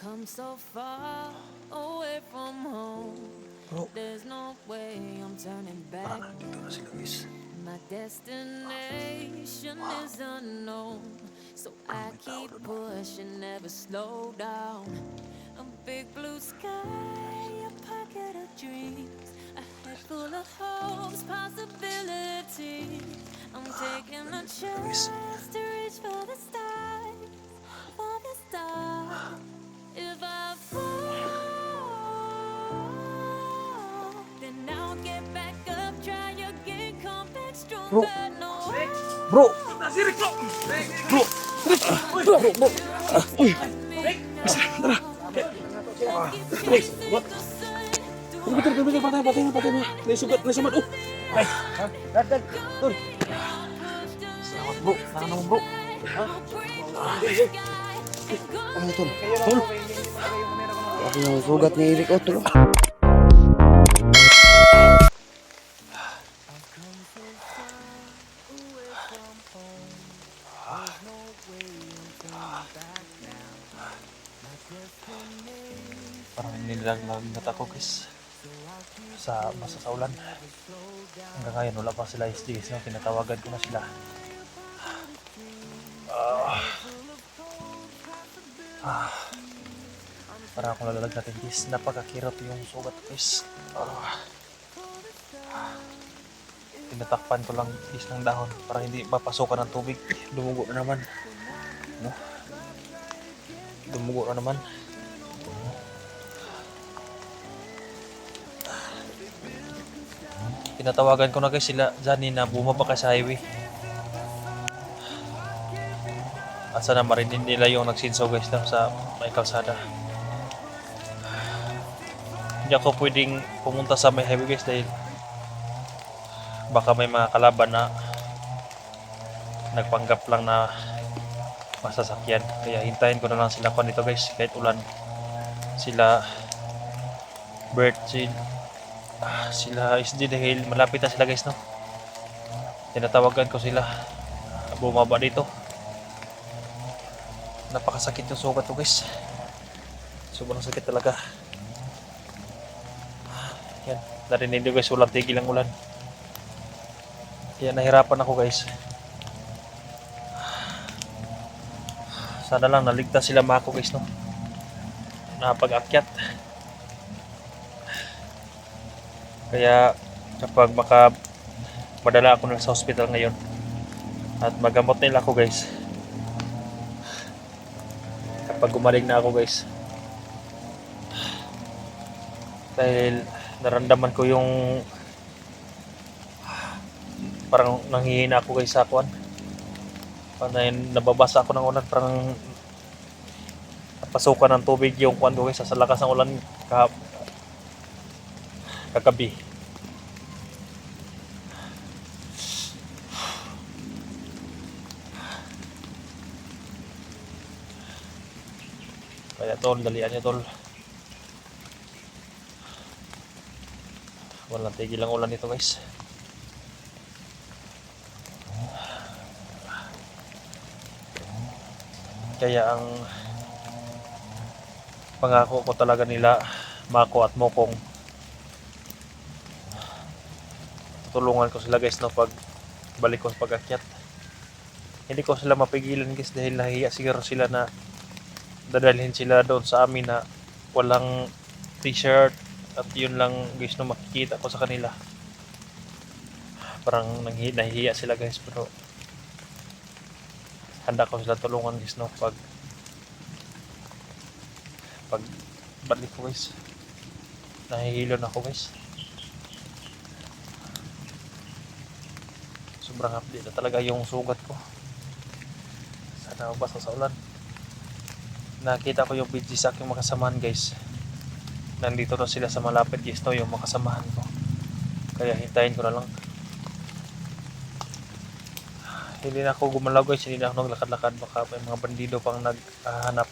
come so far away from home. Bro, There's no way I'm turning back parang nandito na now. sila guys. My destination is unknown, so Parang I may tao keep doon. pushing, never slow down. A big blue sky, a pocket of dreams, a head full of hopes, possibilities. I'm taking a Nandito sila guys. chance to reach for the stars, for the stars. If I fall, then I'll get back up, try again, come back Bro, stronger. No, bro, bro, bro, bro. Uy, Let's keep chasing the sun. betul, betul, betul, patay na. Naisugat, oh. Ay, dad, tol. Salamat bro, naman bro. Ha? Ano tol? Tol? Grabe yung sugat ni Eric, oh, tol. Parang nilaglagnat ako guys sa basa sa ulan. Hanggang ngayon wala pa sila SDs, no? Tinatawagan ko na sila. Para akong lalagnatin guys. Napakakirot yung sugat guys. Tinatakpan ko lang guys ng dahon para hindi mapasukan ng tubig. Dumugo na naman, no? Dumugo na naman. Tinatawagan ko na guys sila Johnny na bumaba ka sa highway. At sana marinig nila yung nagsinsaw guys lang sa may kalsada. Hindi ako pwedeng pumunta sa may highway guys dahil baka may mga kalaban na nagpanggap lang na masasakyan. Kaya hintayin ko na lang sila kung dito guys kahit ulan. Sila Bert, sila SD dahil malapit na sila guys, no? Tinatawagan ko sila bumaba dito. Napakasakit yung sugat ko guys. Sobrang sakit talaga. Yan, narinig nyo guys, walang tigil ang ulan. Kaya nahirapan ako guys. Sana lang naligtas sila mga ako guys, no? Napag-akyat. Kaya kapag madala ako sa hospital ngayon at magamot nila ako guys, kapag gumaling na ako guys, dahil naramdaman ko yung parang nanghihina ako guys sa akuan, parang nababasa ako ng ulan, parang napasukan ng tubig yung kuan ko guys sa lakas ng ulan kagabi. Kaya tol, dalian nyo tol. Walang tigil ang ulan nito guys. Kaya ang pangako ko talaga nila Mako at Mokong, tulungan ko sila guys, no, pag balik ko sa pag-akyat. Hindi ko sila mapigilan guys dahil nahiya siguro sila na dadalhin sila doon sa amin na walang t-shirt at yun lang guys na makikita ko sa kanila. Parang nahihiya sila guys, pero handa ko sila tulungan guys, no, pag balik ko guys. Nahihilo na ako guys. Sobrang hapdi na talaga yung sugat ko. Sana mabasa sa ulan. Nakita ko yung video sa aking makasamahan guys. Nandito na sila sa malapit guys, no, yung makasamahan ko. Kaya hintayin ko na lang. Hindi na ako gumalaw guys, hindi na ako naglakad-lakad. Baka may mga bandido pang naghahanap.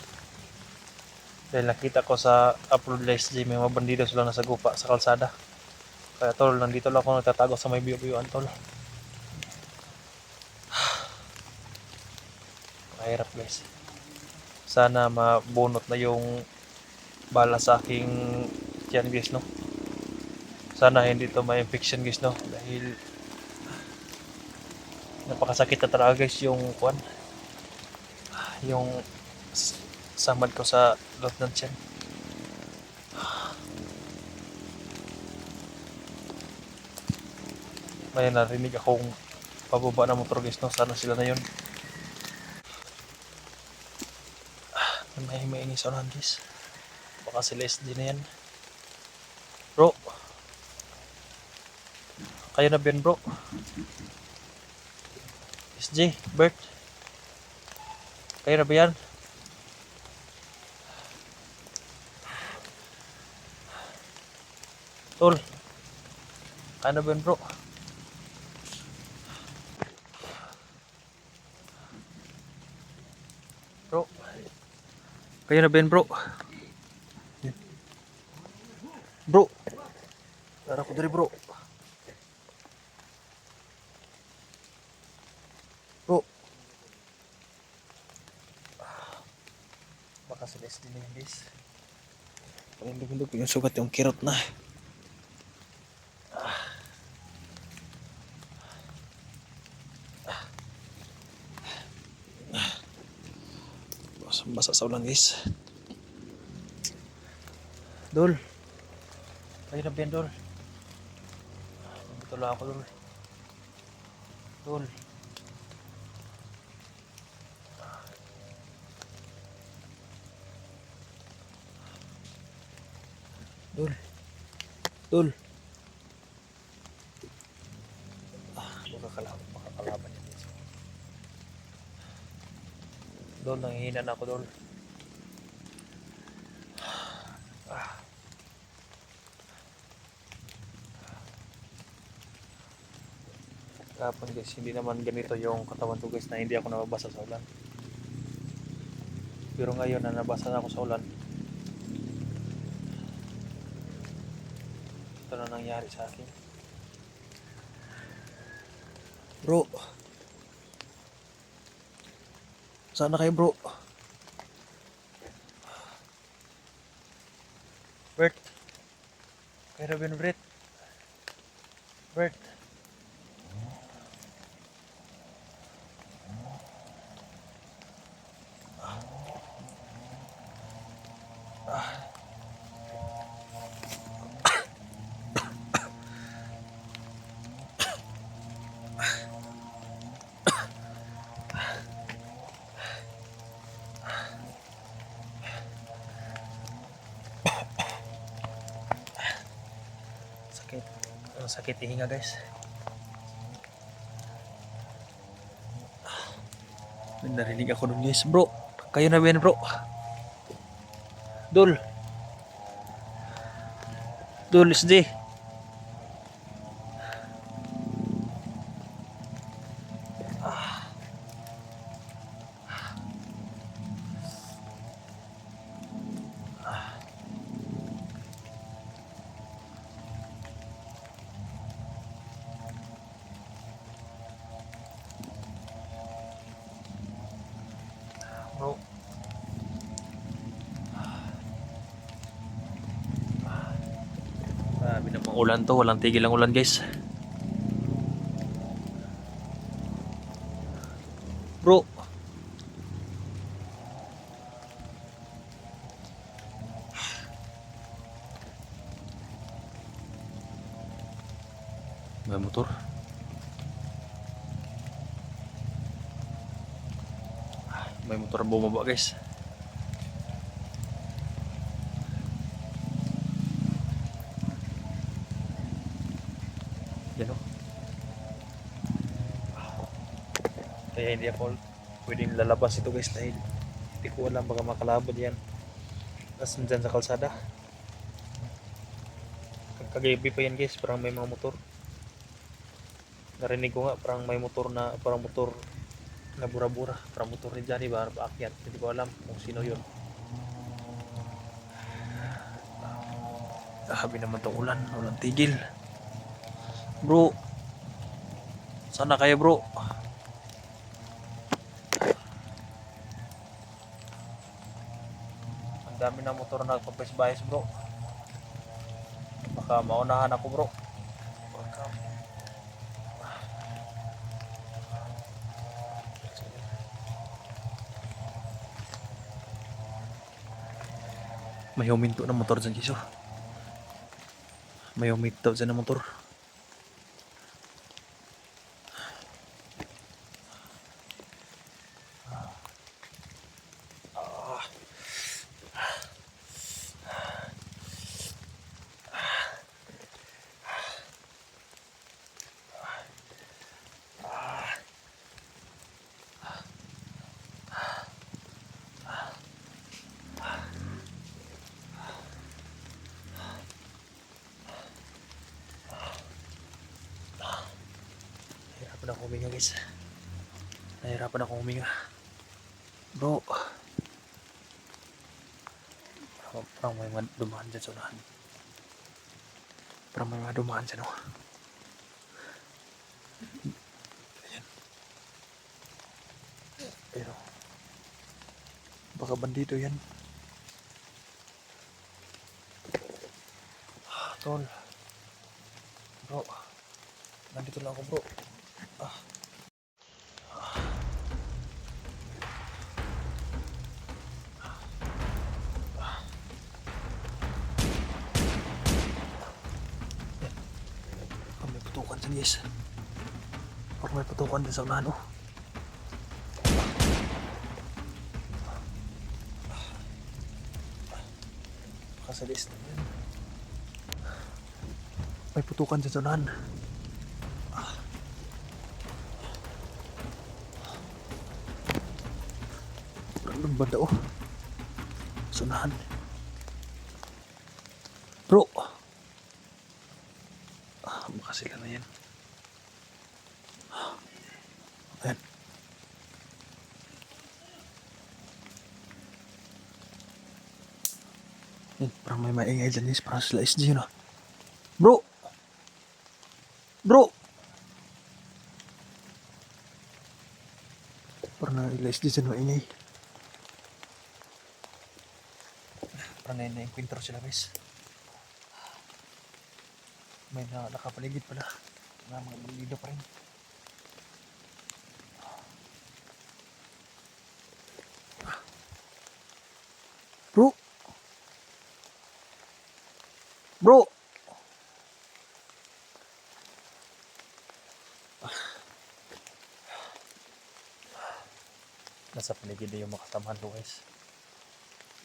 Dahil nakita ko sa upload list, may mga bandido sila nasa gupa sa kalsada. Kaya tol, nandito lang ako nagtatago sa may biyo-biyuan tol. Mahirap guys. Sana mabunot na yung bala sa aking tiyan guys, no. Sana hindi to may infection guys, no, dahil napakasakit na talaga guys yung kuan, yung samad ko sa loob ng tiyan. May narinig akong pababa ng motor guys, no. Sana sila na yun. May maingay sa unahan guys. Baka sila SD na yan. Bro, kayo na Ben bro. SJ, Bert, kayo na ba yan? Tol, kayo na Ben bro. Bro, kayo na Ben bro. Bro, tara ko dari bro. Bro, baka sila SD na yan guys. Palindog-indog yung sugat yung kirot na. Basa sa ulan guys. Dol, kayo na ba yan Dol? Ito lang ako Dol. Dol. Dol. Dol. Makakalaban yan guys. Dol, nanghihina na ako Dol. Kapon guys, hindi naman ganito yung katawan ko guys na hindi ako nababasa sa ulan. Pero ngayon na nabasa na ako sa ulan, ito na nangyari sa akin. Bro, saan na kayo bro? Bert, kayo na Bert? Bert. Sakit. Ang sakit ihinga guys. May narinig ako dun guys. Bro, kayo na ba yan bro? Dol. Dol SD. Bro. Grabe namang ulan to. Walang tigil ang ulan guys. Bro. May motor. May motor bumaba guys. Yan o. Kaya hindi ako pwedeng lalabas ito guys dahil hindi ko alam baka makalabad yan. Tapos dyan sa kalsada. Kagabi pa yan guys, parang may mga motor. Narinig ko nga parang may motor na, parang motor na bura-bura, parang motor ni Johnny ba paakyat, hindi ko alam kung sino yun. Grabe naman tong ulan, walang tigil. Bro, sana kayo bro? Ang Dami ng motor na nagpapais-bahis bro. Baka maunahan ako bro. Baka... May huminto na motor dyan guys oh. May huminto dyan na motor. Nahirapan ako huminga guys. Nahirapan ako huminga. Bro. Parang may dumaan dyan sa unahan. Parang may dumaan dyan oh. Ayan. Pero baka bandito yan. Tol. Bro. Nandito lang ako bro. May putukan dyan guys. Parang may putukan dyan sa unahan oh. Kasalis na yan. May putukan dyan sa unahan. Parang banda oh. Sa unahan. Bro. Baka sila na yan. Ayan. Parang may maingay dyan guys. Parang sila SG yun ah. Bro! Bro! Parang na SG dyan maingay. Parang na-encounter sila guys. May nakapaligid pala. Mga bandido pa rin. Bro! Bro! Nasa paligid na yung makasamahan ko guys.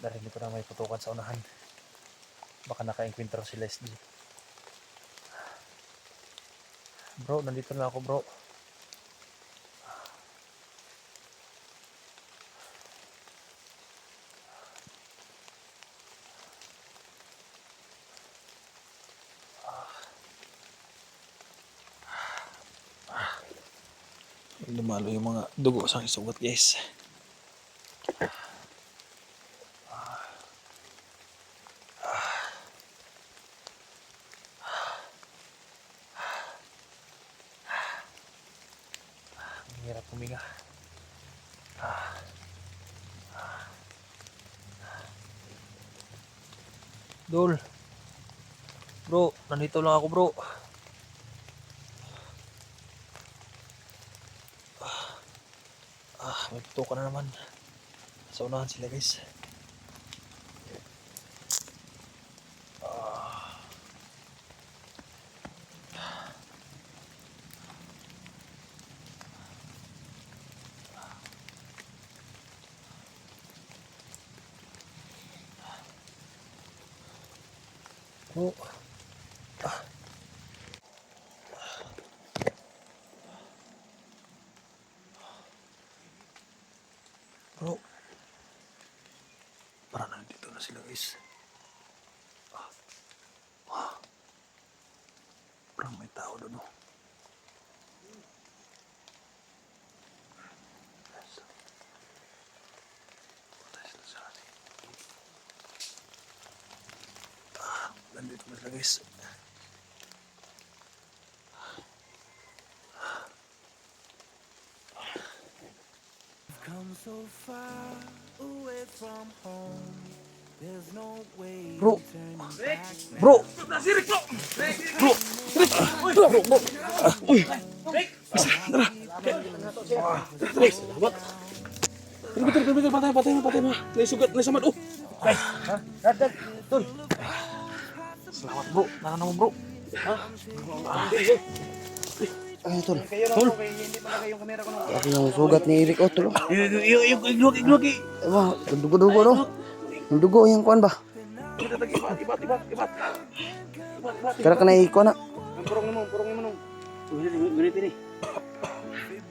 Narinig ko na may putukan sa unahan. Baka naka-encounter sila SD. Bro, nandito na ako bro. Lumalo yung mga dugo sa sugat guys. Ang hirap huminga. Dol. Bro, nandito lang ako bro. May putukan na naman. Sa unahan sila guys. Bro. Bro. Parang nandito na sila guys. Parang may tao doon oh. Nandito na sila guys. Come so far away from home. Bro. Bro. Patay mo. Naisugat, naisamad. Oh. Dad. Tol. Salamat bro. Nana mo bro. Ha? Ay, tol. Tol. Ako yung sugat ni Eric. Oh, tol. Iglugi. Ewa, dugo-dugo no? Yung dugo, yung kuan ba? Ibat. Kaya ka na iko na. Purong mo. Gunit ini.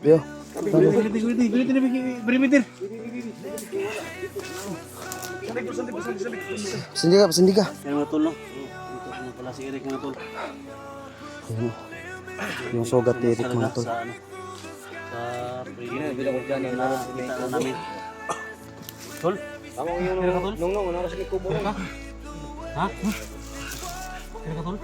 Yo. Gunit. Sendiga. Kaya mga tol, no? Ano pala si Eric mga tol? Ayun. Yung sugat ni Eric mga tol. Sa ano? Sa pre-game na kita na namin. Tol? Tama ko yun. Nung, ano sa kubo. Ha? Kaya ka tol?